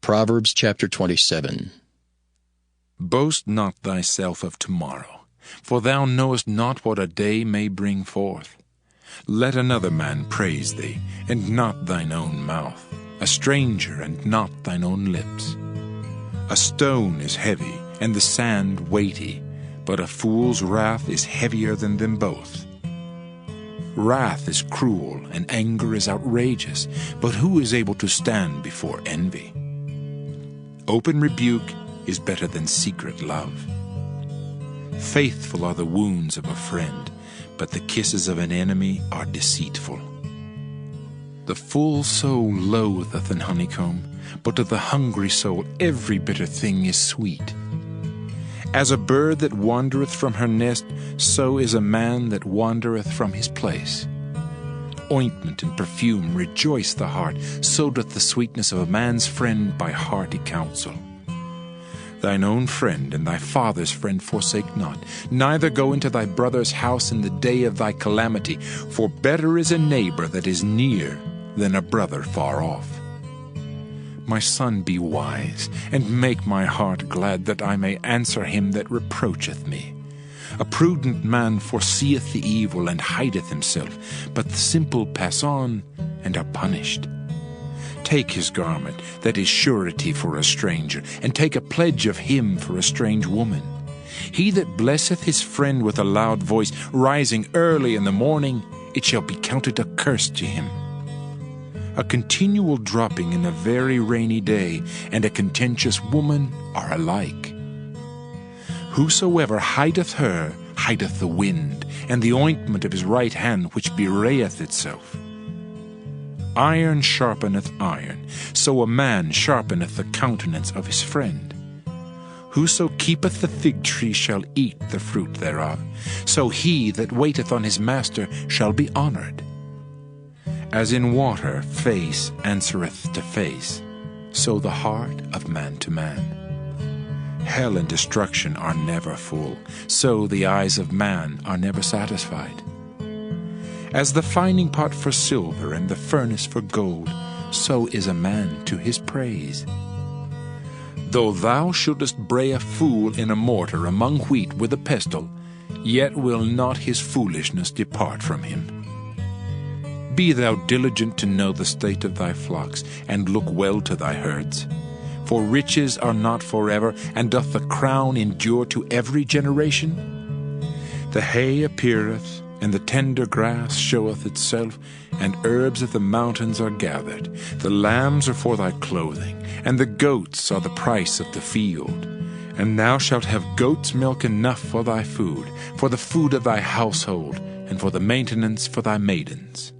Proverbs chapter 27. Boast not thyself of tomorrow, for thou knowest not what a day may bring forth. Let another man praise thee, and not thine own mouth, a stranger, and not thine own lips. A stone is heavy, and the sand weighty, but a fool's wrath is heavier than them both. Wrath is cruel, and anger is outrageous, but who is able to stand before envy? Open rebuke is better than secret love. Faithful are the wounds of a friend, but the kisses of an enemy are deceitful. The full soul loatheth an honeycomb, but to the hungry soul every bitter thing is sweet. As a bird that wandereth from her nest, so is a man that wandereth from his place. Ointment and perfume rejoice the heart, so doth the sweetness of a man's friend by hearty counsel. Thine own friend and thy father's friend forsake not, neither go into thy brother's house in the day of thy calamity, for better is a neighbor that is near than a brother far off. My son, be wise, and make my heart glad, that I may answer him that reproacheth me. A prudent man foreseeth the evil, and hideth himself, but the simple pass on, and are punished. Take his garment, that is surety for a stranger, and take a pledge of him for a strange woman. He that blesseth his friend with a loud voice, rising early in the morning, it shall be counted a curse to him. A continual dropping in a very rainy day, and a contentious woman are alike. Whosoever hideth her hideth the wind, and the ointment of his right hand which bewrayeth itself. Iron sharpeneth iron, so a man sharpeneth the countenance of his friend. Whoso keepeth the fig tree shall eat the fruit thereof, so he that waiteth on his master shall be honored. As in water face answereth to face, so the heart of man to man. Hell and destruction are never full, so the eyes of man are never satisfied. As the fining pot for silver and the furnace for gold, so is a man to his praise. Though thou shouldest bray a fool in a mortar among wheat with a pestle, yet will not his foolishness depart from him. Be thou diligent to know the state of thy flocks, and look well to thy herds. For riches are not forever, and doth the crown endure to every generation? The hay appeareth, and the tender grass showeth itself, and herbs of the mountains are gathered. The lambs are for thy clothing, and the goats are the price of the field. And thou shalt have goat's milk enough for thy food, for the food of thy household, and for the maintenance for thy maidens.